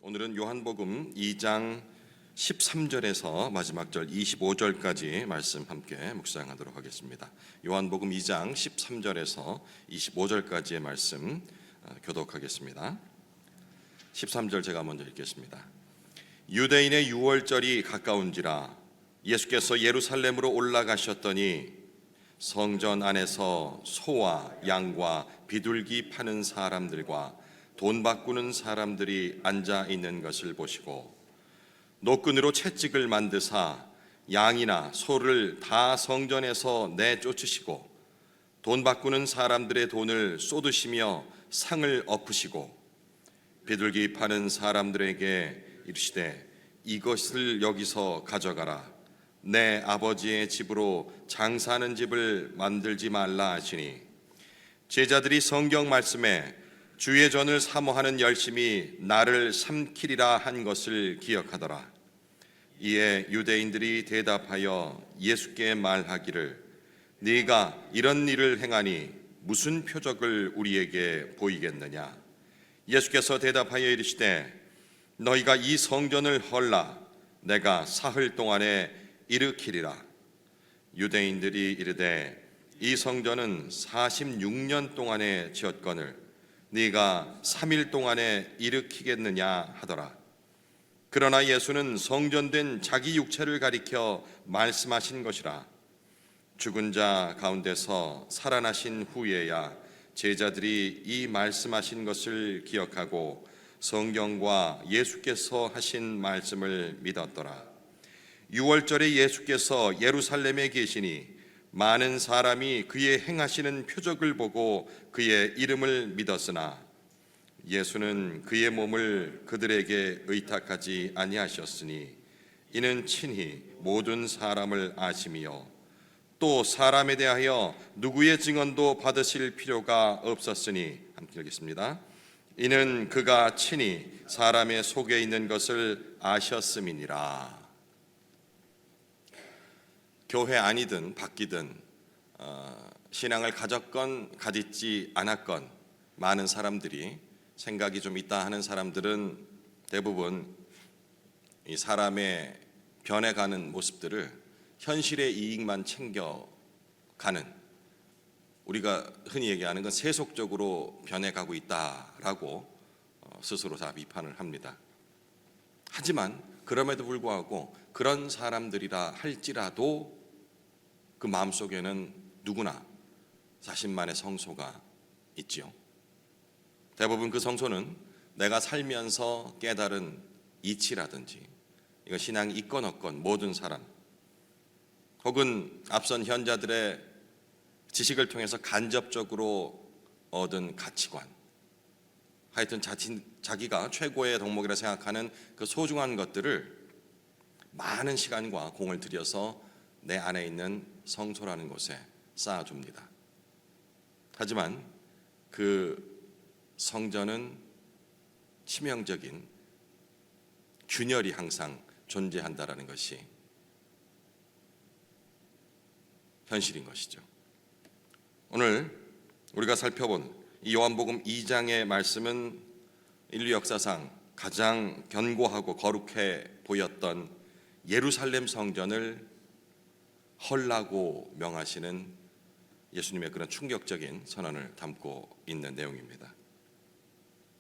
오늘은 요한복음 2장 13절에서 마지막 절 25절까지 말씀 함께 묵상하도록 하겠습니다. 요한복음 2장 13절에서 25절까지의 말씀 교독하겠습니다. 13절 제가 먼저 읽겠습니다. 유대인의 유월절이 가까운지라 예수께서 예루살렘으로 올라가셨더니 성전 안에서 소와 양과 비둘기 파는 사람들과 돈 바꾸는 사람들이 앉아 있는 것을 보시고 노끈으로 채찍을 만드사 양이나 소를 다 성전에서 내쫓으시고 돈 바꾸는 사람들의 돈을 쏟으시며 상을 엎으시고 비둘기 파는 사람들에게 이르시되 이것을 여기서 가져가라. 내 아버지의 집으로 장사하는 집을 만들지 말라 하시니 제자들이 성경 말씀에 주의 전을 사모하는 열심이 나를 삼키리라 한 것을 기억하더라. 이에 유대인들이 대답하여 예수께 말하기를 네가 이런 일을 행하니 무슨 표적을 우리에게 보이겠느냐. 예수께서 대답하여 이르시되 너희가 이 성전을 헐라 내가 사흘 동안에 일으키리라. 유대인들이 이르되 이 성전은 46년 동안에 지었거늘 네가 3일 동안에 일으키겠느냐 하더라. 그러나 예수는 성전된 자기 육체를 가리켜 말씀하신 것이라. 죽은 자 가운데서 살아나신 후에야 제자들이 이 말씀하신 것을 기억하고 성경과 예수께서 하신 말씀을 믿었더라. 유월절에 예수께서 예루살렘에 계시니 많은 사람이 그의 행하시는 표적을 보고 그의 이름을 믿었으나 예수는 그의 몸을 그들에게 의탁하지 아니하셨으니 이는 친히 모든 사람을 아심이요 또 사람에 대하여 누구의 증언도 받으실 필요가 없었으니 함께 읽겠습니다. 이는 그가 친히 사람의 속에 있는 것을 아셨음이니라. 교회 아니든 바뀌든 신앙을 가졌건 가지지 않았건 많은 사람들이 생각이 좀 있다 하는 사람들은 대부분 이 사람의 변해가는 모습들을 현실의 이익만 챙겨가는, 우리가 흔히 얘기하는 건 세속적으로 변해가고 있다라고 스스로 다 비판을 합니다. 하지만 그럼에도 불구하고 그런 사람들이라 할지라도 그 마음속에는 누구나 자신만의 성소가 있지요. 대부분 그 성소는 내가 살면서 깨달은 이치라든지 이거 신앙이 있건 없건 모든 사람 혹은 앞선 현자들의 지식을 통해서 간접적으로 얻은 가치관, 하여튼 자기가 최고의 덕목이라 생각하는 그 소중한 것들을 많은 시간과 공을 들여서 내 안에 있는 성소라는 곳에 쌓아줍니다. 하지만 그 성전은 치명적인 균열이 항상 존재한다라는 것이 현실인 것이죠. 오늘 우리가 살펴본 이 요한복음 2장의 말씀은 인류 역사상 가장 견고하고 거룩해 보였던 예루살렘 성전을 헐라고 명하시는 예수님의 그런 충격적인 선언을 담고 있는 내용입니다.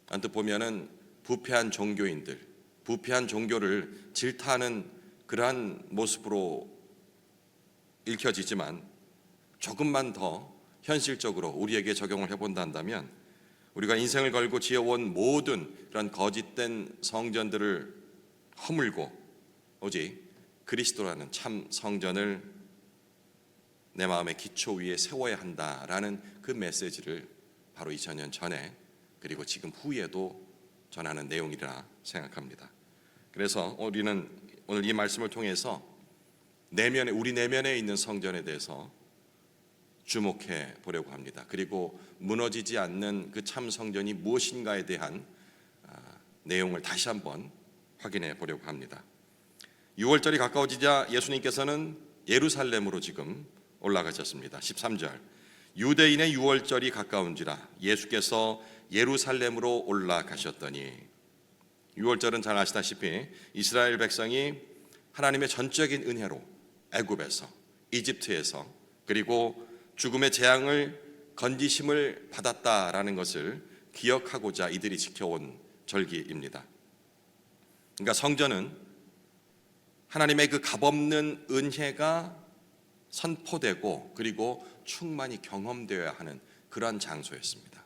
언뜻 보면은 부패한 종교인들, 부패한 종교를 질타하는 그러한 모습으로 읽혀지지만 조금만 더 현실적으로 우리에게 적용을 해본다 한다면 우리가 인생을 걸고 지어온 모든 그런 거짓된 성전들을 허물고 오직 그리스도라는 참 성전을 내 마음의 기초 위에 세워야 한다라는 그 메시지를 바로 2000년 전에 그리고 지금 후에도 전하는 내용이라 생각합니다. 그래서 우리는 오늘 이 말씀을 통해서 우리 내면에 있는 성전에 대해서 주목해 보려고 합니다. 그리고 무너지지 않는 그 참 성전이 무엇인가에 대한 내용을 다시 한번 확인해 보려고 합니다. 6월절이 가까워지자 예수님께서는 예루살렘으로 지금 올라가셨습니다. 13절 유대인의 유월절이 가까운지라 예수께서 예루살렘으로 올라가셨더니 유월절은 잘 아시다시피 이스라엘 백성이 하나님의 전적인 은혜로 애굽에서, 이집트에서, 그리고 죽음의 재앙을 건지심을 받았다라는 것을 기억하고자 이들이 지켜온 절기입니다. 그러니까 성전은 하나님의 그 값없는 은혜가 선포되고 그리고 충만히 경험되어야 하는 그러한 장소였습니다.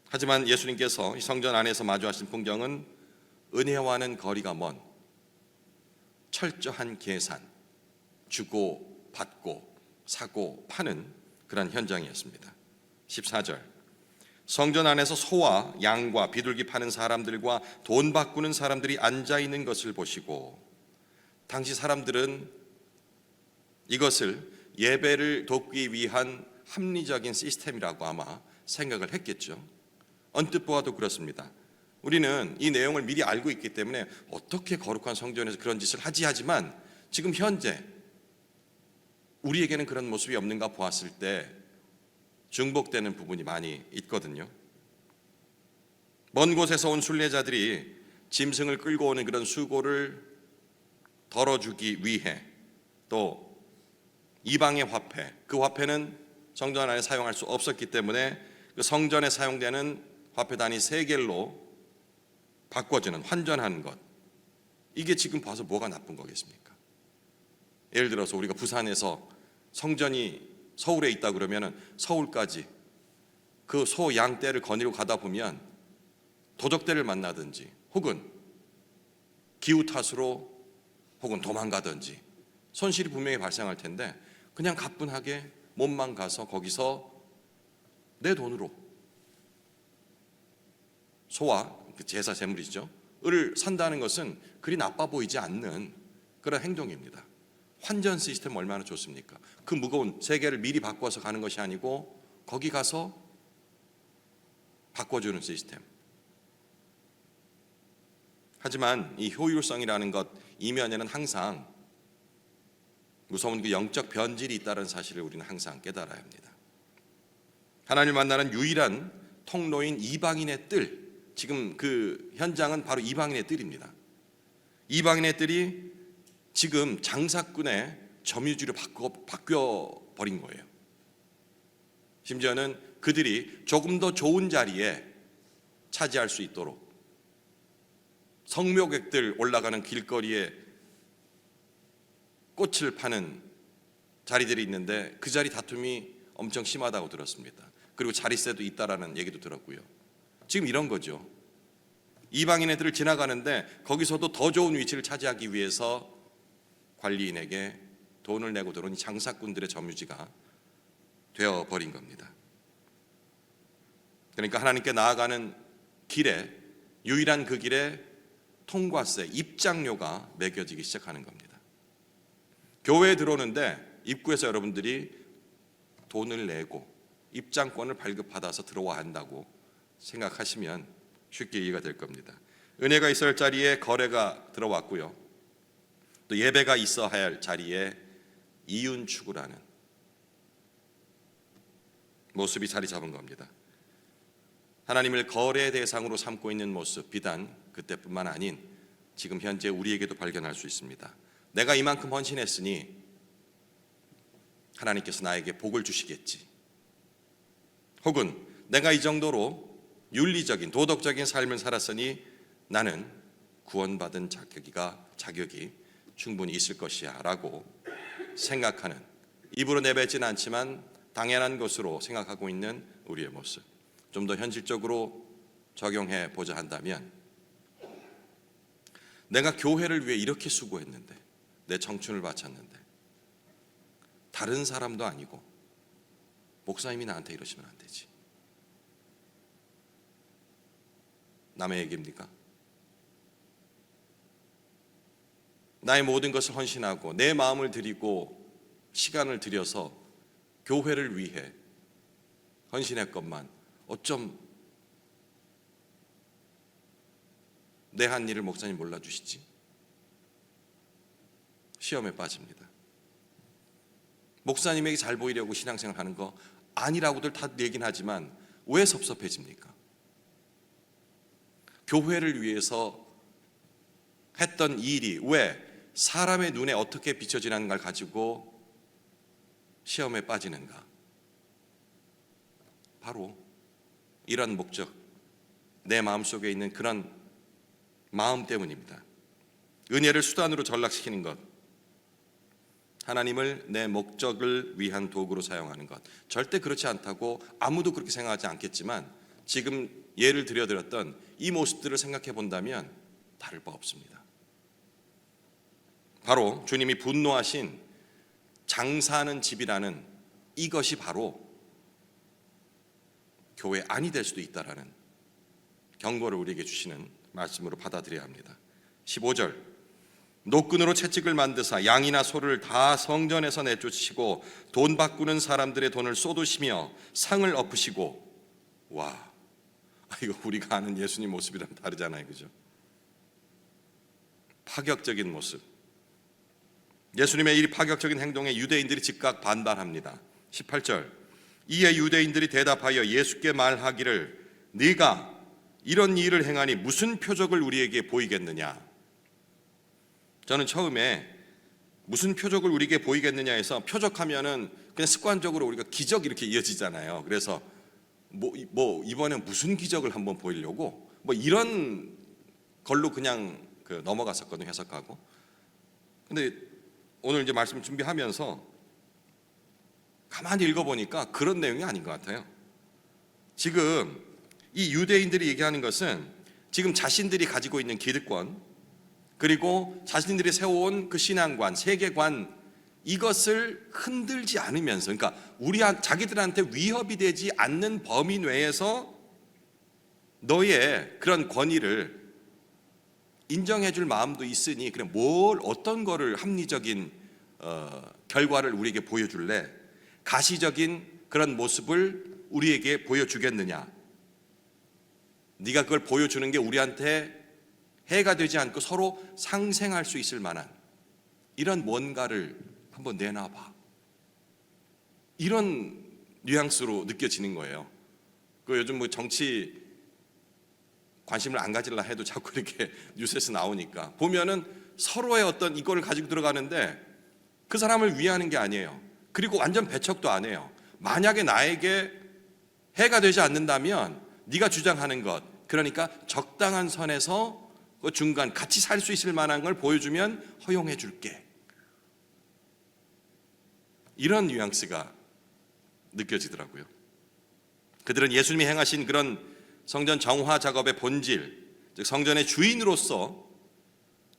하지만 예수님께서 이 성전 안에서 마주하신 풍경은 은혜와는 거리가 먼 철저한 계산, 주고 받고 사고 파는 그런 현장이었습니다. 14절, 성전 안에서 소와 양과 비둘기 파는 사람들과 돈 바꾸는 사람들이 앉아 있는 것을 보시고, 당시 사람들은 이것을 예배를 돕기 위한 합리적인 시스템이라고 아마 생각을 했겠죠. 언뜻 보아도 그렇습니다. 우리는 이 내용을 미리 알고 있기 때문에 어떻게 거룩한 성전에서 그런 짓을 하지만 지금 현재 우리에게는 그런 모습이 없는가 보았을 때 중복되는 부분이 많이 있거든요. 먼 곳에서 온 순례자들이 짐승을 끌고 오는 그런 수고를 덜어주기 위해, 또 이방의 화폐, 그 화폐는 성전 안에 사용할 수 없었기 때문에 그 성전에 사용되는 화폐 단위 세겔로 바꿔주는, 환전하는 것, 이게 지금 봐서 뭐가 나쁜 거겠습니까? 예를 들어서 우리가 부산에서 성전이 서울에 있다 그러면 서울까지 그 소 양떼를 거니러 가다 보면 도적대를 만나든지 혹은 기후 탓으로 혹은 도망가든지 손실이 분명히 발생할 텐데, 그냥 가뿐하게 몸만 가서 거기서 내 돈으로 소와 그 제사 제물이죠, 을 산다는 것은 그리 나빠 보이지 않는 그런 행동입니다. 환전 시스템 얼마나 좋습니까? 그 무거운 세계를 미리 바꿔서 가는 것이 아니고 거기 가서 바꿔주는 시스템. 하지만 이 효율성이라는 것 이면에는 항상 무서운 그 영적 변질이 있다는 사실을 우리는 항상 깨달아야 합니다. 하나님을 만나는 유일한 통로인 이방인의 뜰, 지금 그 현장은 바로 이방인의 뜰입니다. 이방인의 뜰이 지금 장사꾼의 점유지로 바뀌어 버린 거예요. 심지어는 그들이 조금 더 좋은 자리에 차지할 수 있도록 성묘객들 올라가는 길거리에 꽃을 파는 자리들이 있는데 그 자리 다툼이 엄청 심하다고 들었습니다. 그리고 자릿세도 있다라는 얘기도 들었고요. 지금 이런 거죠. 이방인애들을 지나가는데 거기서도 더 좋은 위치를 차지하기 위해서 관리인에게 돈을 내고 들어온 장사꾼들의 점유지가 되어버린 겁니다. 그러니까 하나님께 나아가는 길에, 유일한 그 길에 통과세, 입장료가 매겨지기 시작하는 겁니다. 교회에 들어오는데 입구에서 여러분들이 돈을 내고 입장권을 발급받아서 들어와야 한다고 생각하시면 쉽게 이해가 될 겁니다. 은혜가 있어야 할 자리에 거래가 들어왔고요, 또 예배가 있어야 할 자리에 이윤 추구라는 모습이 자리 잡은 겁니다. 하나님을 거래 대상으로 삼고 있는 모습, 비단 그때뿐만 아닌 지금 현재 우리에게도 발견할 수 있습니다. 내가 이만큼 헌신했으니 하나님께서 나에게 복을 주시겠지, 혹은 내가 이 정도로 윤리적인 도덕적인 삶을 살았으니 나는 구원받은 자격이 충분히 있을 것이야 라고 생각하는, 입으로 내뱉지는 않지만 당연한 것으로 생각하고 있는 우리의 모습, 좀 더 현실적으로 적용해 보자 한다면, 내가 교회를 위해 이렇게 수고했는데, 내 청춘을 바쳤는데 다른 사람도 아니고 목사님이 나한테 이러시면 안 되지. 남의 얘기입니까? 나의 모든 것을 헌신하고 내 마음을 드리고 시간을 들여서 교회를 위해 헌신했건만 어쩜 내 한 일을 목사님 몰라주시지? 시험에 빠집니다. 목사님에게 잘 보이려고 신앙생활 하는 거 아니라고들 다 얘기는 하지만 왜 섭섭해집니까? 교회를 위해서 했던 일이 왜 사람의 눈에 어떻게 비춰지는 걸 가지고 시험에 빠지는가? 바로 이런 목적, 내 마음속에 있는 그런 마음 때문입니다. 은혜를 수단으로 전락시키는 것, 하나님을 내 목적을 위한 도구로 사용하는 것, 절대 그렇지 않다고 아무도 그렇게 생각하지 않겠지만 지금 예를 들어드렸던 이 모습들을 생각해 본다면 다를 바 없습니다. 바로 주님이 분노하신 장사하는 집이라는 이것이 바로 교회 안이 될 수도 있다라는 경고를 우리에게 주시는 말씀으로 받아들여야 합니다. 15절, 노끈으로 채찍을 만드사 양이나 소를 다 성전에서 내쫓으시고 돈 바꾸는 사람들의 돈을 쏟으시며 상을 엎으시고. 와, 이거 우리가 아는 예수님 모습이랑 다르잖아요, 그죠? 파격적인 모습. 예수님의 이 파격적인 행동에 유대인들이 즉각 반발합니다. 18절, 이에 유대인들이 대답하여 예수께 말하기를 네가 이런 일을 행하니 무슨 표적을 우리에게 보이겠느냐. 저는 처음에 무슨 표적을 우리에게 보이겠느냐 해서, 표적하면은 그냥 습관적으로 우리가 기적 이렇게 이어지잖아요. 그래서 뭐 이번에 무슨 기적을 한번 보이려고 뭐 이런 걸로 그냥 넘어갔었거든요, 해석하고. 근데 오늘 이제 말씀 준비하면서 가만히 읽어보니까 그런 내용이 아닌 것 같아요. 지금 이 유대인들이 얘기하는 것은 지금 자신들이 가지고 있는 기득권, 그리고 자신들이 세워온 그 신앙관, 세계관, 이것을 흔들지 않으면서, 그러니까 자기들한테 위협이 되지 않는 범위 내에서 너의 그런 권위를 인정해 줄 마음도 있으니 그래 어떤 거를 합리적인 결과를 우리에게 보여줄래? 가시적인 그런 모습을 우리에게 보여주겠느냐? 네가 그걸 보여주는 게 우리한테 해가 되지 않고 서로 상생할 수 있을 만한 이런 뭔가를 한번 내놔봐. 이런 뉘앙스로 느껴지는 거예요. 요즘 뭐 정치 관심을 안 가질라 해도 자꾸 이렇게 뉴스에서 나오니까 보면은 서로의 어떤 이거를 가지고 들어가는데 그 사람을 위하는 게 아니에요. 그리고 완전 배척도 안 해요. 만약에 나에게 해가 되지 않는다면 네가 주장하는 것, 그러니까 적당한 선에서 그 중간 같이 살 수 있을 만한 걸 보여주면 허용해 줄게. 이런 뉘앙스가 느껴지더라고요. 그들은 예수님이 행하신 그런 성전 정화 작업의 본질, 즉 성전의 주인으로서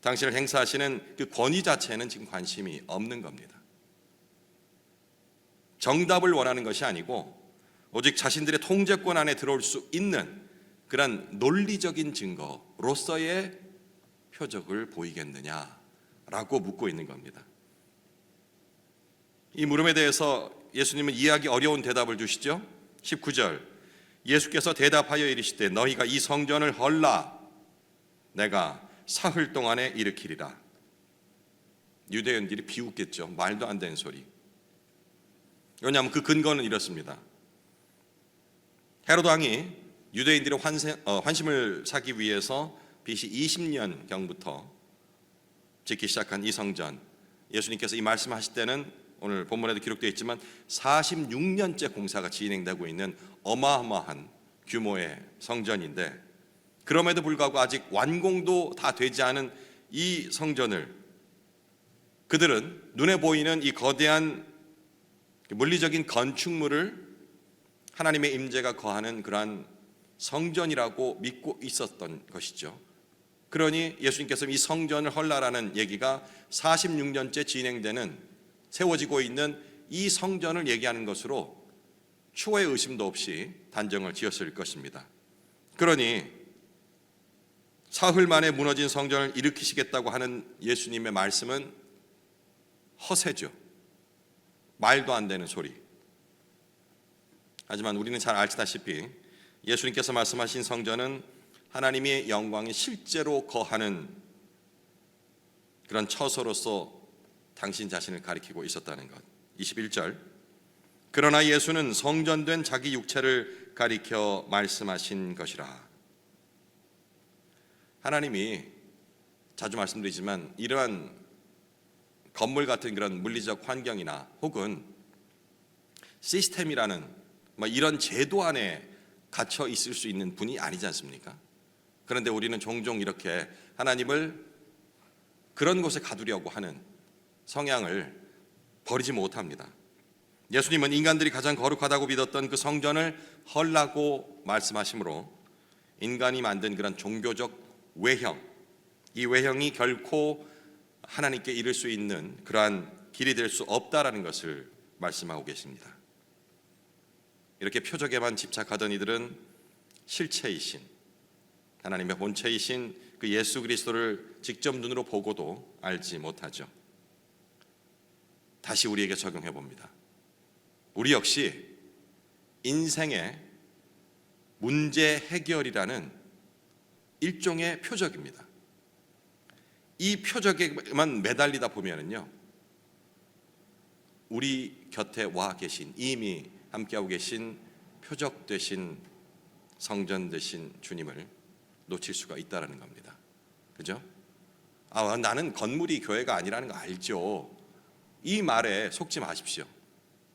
당신을 행사하시는 그 권위 자체는 지금 관심이 없는 겁니다. 정답을 원하는 것이 아니고 오직 자신들의 통제권 안에 들어올 수 있는 그런 논리적인 증거로서의 표적을 보이겠느냐라고 묻고 있는 겁니다. 이 물음에 대해서 예수님은 이해하기 어려운 대답을 주시죠. 19절, 예수께서 대답하여 이르시되 너희가 이 성전을 헐라 내가 사흘 동안에 일으키리라. 유대인들이 비웃겠죠. 말도 안 되는 소리. 왜냐하면 그 근거는 이렇습니다. 헤로드 왕이 유대인들의 환심을 사기 위해서 BC 20년경부터 짓기 시작한 이 성전, 예수님께서 이 말씀하실 때는 오늘 본문에도 기록되어 있지만 46년째 공사가 진행되고 있는 어마어마한 규모의 성전인데, 그럼에도 불구하고 아직 완공도 다 되지 않은 이 성전을 그들은 눈에 보이는 이 거대한 물리적인 건축물을 하나님의 임재가 거하는 그러한 성전이라고 믿고 있었던 것이죠. 그러니 예수님께서 이 성전을 헐라라는 얘기가 46년째 진행되는, 세워지고 있는 이 성전을 얘기하는 것으로 추호의 의심도 없이 단정을 지었을 것입니다. 그러니 사흘 만에 무너진 성전을 일으키시겠다고 하는 예수님의 말씀은 허세죠. 말도 안 되는 소리. 하지만 우리는 잘 알다시피 예수님께서 말씀하신 성전은 하나님의 영광이 실제로 거하는 그런 처소로서 당신 자신을 가리키고 있었다는 것. 21절, 그러나 예수는 성전된 자기 육체를 가리켜 말씀하신 것이라. 하나님이 자주 말씀드리지만 이러한 건물 같은 그런 물리적 환경이나 혹은 시스템이라는 이런 제도 안에 갇혀 있을 수 있는 분이 아니지 않습니까? 그런데 우리는 종종 이렇게 하나님을 그런 곳에 가두려고 하는 성향을 버리지 못합니다. 예수님은 인간들이 가장 거룩하다고 믿었던 그 성전을 헐라고 말씀하시므로 인간이 만든 그런 종교적 외형, 이 외형이 결코 하나님께 이를 수 있는 그러한 길이 될 수 없다라는 것을 말씀하고 계십니다. 이렇게 표적에만 집착하던 이들은 실체이신 하나님의 본체이신 그 예수 그리스도를 직접 눈으로 보고도 알지 못하죠. 다시 우리에게 적용해 봅니다. 우리 역시 인생의 문제 해결이라는 일종의 표적입니다. 이 표적에만 매달리다 보면은요, 우리 곁에 와 계신, 이미 함께하고 계신 표적 되신 성전 되신 주님을 놓칠 수가 있다라는 겁니다. 그죠? 나는 건물이 교회가 아니라는 거 알죠. 이 말에 속지 마십시오.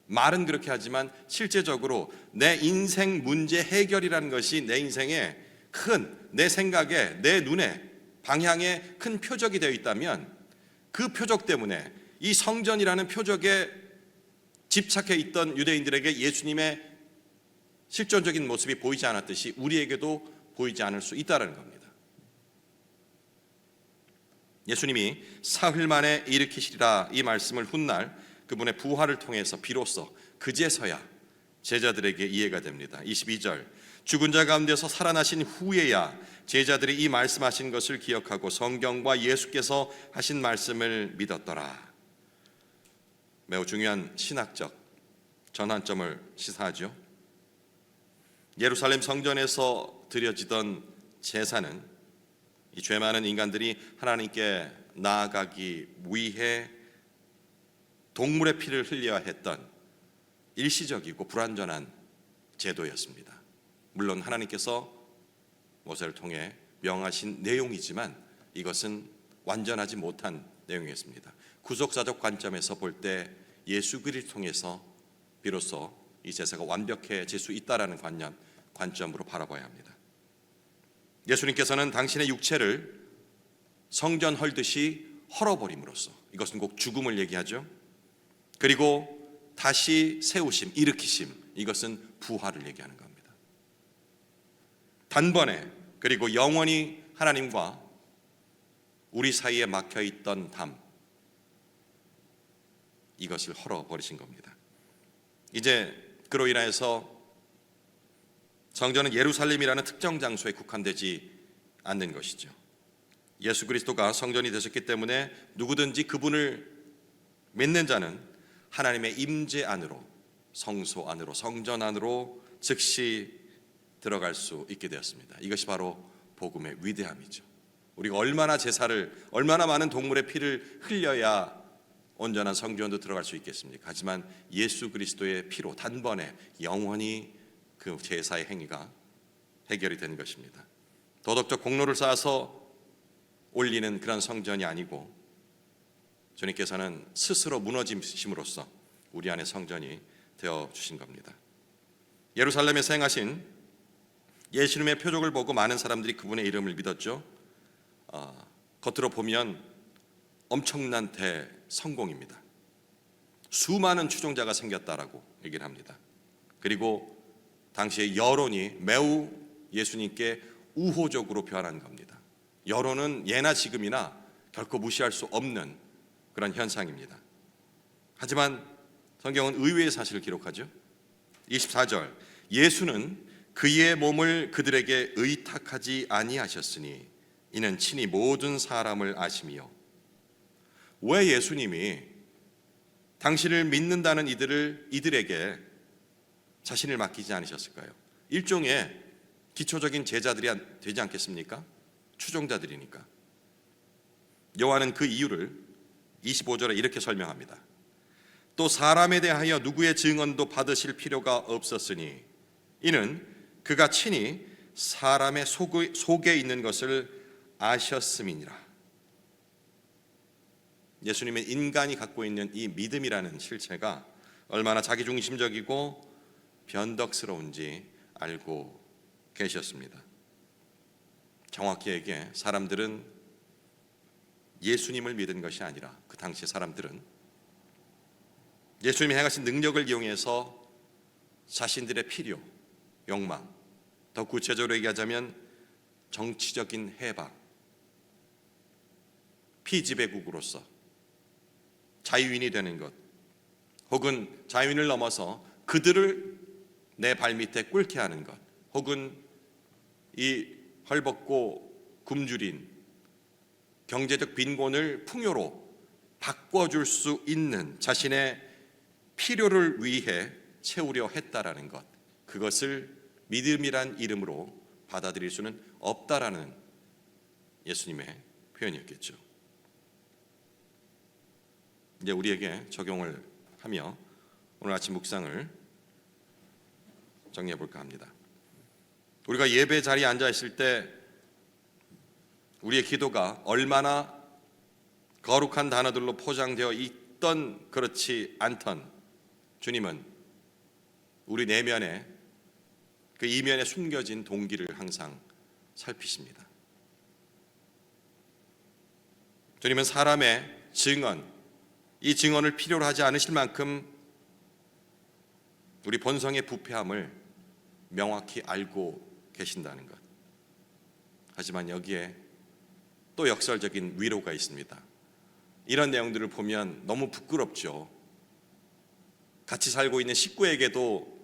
말은 그렇게 하지만 실제적으로 내 인생 문제 해결이라는 것이 내 인생의 내 생각에, 내 눈에, 방향에 큰 표적이 되어 있다면 그 표적 때문에 이 성전이라는 표적에 집착해 있던 유대인들에게 예수님의 실존적인 모습이 보이지 않았듯이 우리에게도 보이지 않을 수 있다는 겁니다. 예수님이 사흘 만에 일으키시리라 이 말씀을 훗날 그분의 부활을 통해서 비로소 그제서야 제자들에게 이해가 됩니다. 22절, 죽은 자 가운데서 살아나신 후에야 제자들이 이 말씀하신 것을 기억하고 성경과 예수께서 하신 말씀을 믿었더라. 매우 중요한 신학적 전환점을 시사하죠. 예루살렘 성전에서 드려지던 제사는 이 죄 많은 인간들이 하나님께 나아가기 위해 동물의 피를 흘려야 했던 일시적이고 불완전한 제도였습니다. 물론 하나님께서 모세를 통해 명하신 내용이지만 이것은 완전하지 못한 내용이었습니다. 구속사적 관점에서 볼 때 예수 그리스도를 통해서 비로소 이 제사가 완벽해질 수 있다라는 관점으로 바라봐야 합니다. 예수님께서는 당신의 육체를 성전 헐듯이 헐어버림으로써, 이것은 꼭 죽음을 얘기하죠. 그리고 다시 세우심, 일으키심, 이것은 부활을 얘기하는 겁니다. 단번에 그리고 영원히 하나님과 우리 사이에 막혀있던 담, 이것을 헐어버리신 겁니다. 이제 그로 인해서 성전은 예루살렘이라는 특정 장소에 국한되지 않는 것이죠. 예수 그리스도가 성전이 되셨기 때문에 누구든지 그분을 믿는 자는 하나님의 임재 안으로, 성소 안으로, 성전 안으로 즉시 들어갈 수 있게 되었습니다. 이것이 바로 복음의 위대함이죠. 우리가 얼마나 많은 동물의 피를 흘려야 온전한 성전도 들어갈 수 있겠습니까? 하지만 예수 그리스도의 피로 단번에 영원히 그 제사의 행위가 해결이 된 것입니다. 도덕적 공로를 쌓아서 올리는 그런 성전이 아니고 주님께서는 스스로 무너지심으로써 우리 안에 성전이 되어 주신 겁니다. 예루살렘에서 행하신 예수님의 표적을 보고 많은 사람들이 그분의 이름을 믿었죠. 겉으로 보면 엄청난 대성공입니다. 수많은 추종자가 생겼다라고 얘기를 합니다. 그리고 당시의 여론이 매우 예수님께 우호적으로 변한 겁니다. 여론은 예나 지금이나 결코 무시할 수 없는 그런 현상입니다. 하지만 성경은 의외의 사실을 기록하죠. 24절, 예수는 그의 몸을 그들에게 의탁하지 아니하셨으니 이는 친히 모든 사람을 아심이요. 왜 예수님이 당신을 믿는다는 이들에게 자신을 맡기지 않으셨을까요? 일종의 기초적인 제자들이 되지 않겠습니까? 추종자들이니까. 요한은 그 이유를 25절에 이렇게 설명합니다. 또 사람에 대하여 누구의 증언도 받으실 필요가 없었으니 이는 그가 친히 사람의 속에 있는 것을 아셨음이니라. 예수님은 인간이 갖고 있는 이 믿음이라는 실체가 얼마나 자기중심적이고 변덕스러운지 알고 계셨습니다. 정확히 얘기해 사람들은 예수님을 믿은 것이 아니라 그 당시 사람들은 예수님이 행하신 능력을 이용해서 자신들의 필요, 욕망, 더 구체적으로 얘기하자면 정치적인 해방, 피지배국으로서 자유인이 되는 것, 혹은 자유인을 넘어서 그들을 내 발밑에 꿇게 하는 것, 혹은 이 헐벗고 굶주린 경제적 빈곤을 풍요로 바꿔줄 수 있는 자신의 필요를 위해 채우려 했다라는 것, 그것을 믿음이란 이름으로 받아들일 수는 없다라는 예수님의 표현이었겠죠. 이제 우리에게 적용을 하며 오늘 아침 묵상을 정리해 볼까 합니다. 우리가 예배 자리에 앉아 있을 때 우리의 기도가 얼마나 거룩한 단어들로 포장되어 있던 그렇지 않던 주님은 우리 내면에 그 이면에 숨겨진 동기를 항상 살피십니다. 주님은 사람의 증언, 이 증언을 필요로 하지 않으실 만큼 우리 본성의 부패함을 명확히 알고 계신다는 것. 하지만 여기에 또 역설적인 위로가 있습니다. 이런 내용들을 보면 너무 부끄럽죠. 같이 살고 있는 식구에게도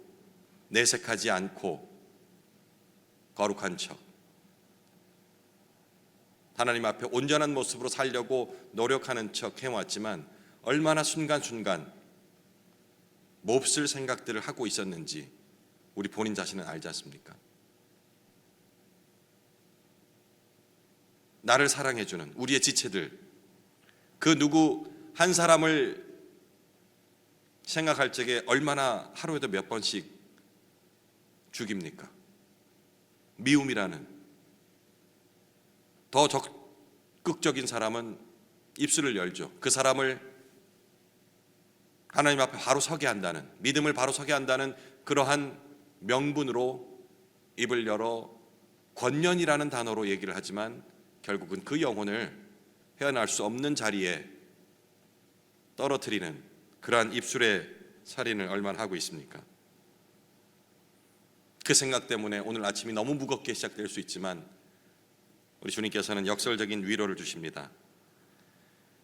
내색하지 않고 거룩한 척, 하나님 앞에 온전한 모습으로 살려고 노력하는 척 해왔지만 얼마나 순간순간 몹쓸 생각들을 하고 있었는지 우리 본인 자신은 알지 않습니까? 나를 사랑해주는 우리의 지체들, 그 누구 한 사람을 생각할 적에 얼마나 하루에도 몇 번씩 죽입니까? 미움이라는 더 적극적인 사람은 입술을 열죠. 그 사람을 하나님 앞에 바로 서게 한다는, 믿음을 바로 서게 한다는 그러한 명분으로 입을 열어 권면이라는 단어로 얘기를 하지만 결국은 그 영혼을 헤어날 수 없는 자리에 떨어뜨리는 그러한 입술의 살인을 얼마나 하고 있습니까? 그 생각 때문에 오늘 아침이 너무 무겁게 시작될 수 있지만 우리 주님께서는 역설적인 위로를 주십니다.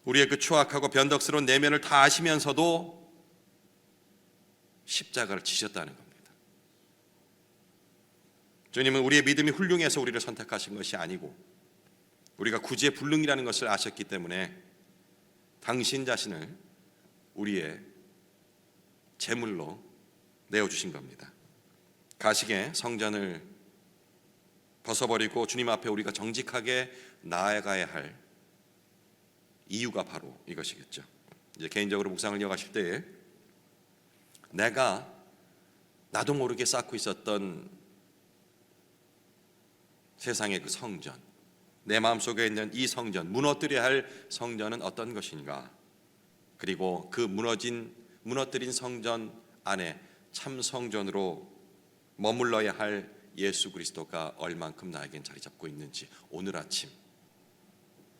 우리의 그 추악하고 변덕스러운 내면을 다 아시면서도 십자가를 지셨다는 겁니다. 주님은 우리의 믿음이 훌륭해서 우리를 선택하신 것이 아니고 우리가 구제불능이라는 것을 아셨기 때문에 당신 자신을 우리의 제물로 내어주신 겁니다. 가시게 성전을 벗어버리고 주님 앞에 우리가 정직하게 나아가야 할 이유가 바로 이것이겠죠. 이제 개인적으로 묵상을 이어가실 때에 내가 나도 모르게 쌓고 있었던 세상의 그 성전, 내 마음속에 있는 이 성전, 무너뜨려야 할 성전은 어떤 것인가? 그리고 그 무너뜨린 성전 안에 참 성전으로 머물러야 할 예수 그리스도가 얼만큼 나에겐 자리 잡고 있는지 오늘 아침,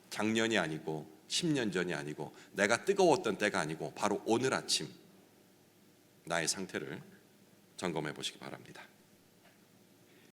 작년이 아니고 10년 전이 아니고 내가 뜨거웠던 때가 아니고 바로 오늘 아침 나의 상태를 점검해 보시기 바랍니다.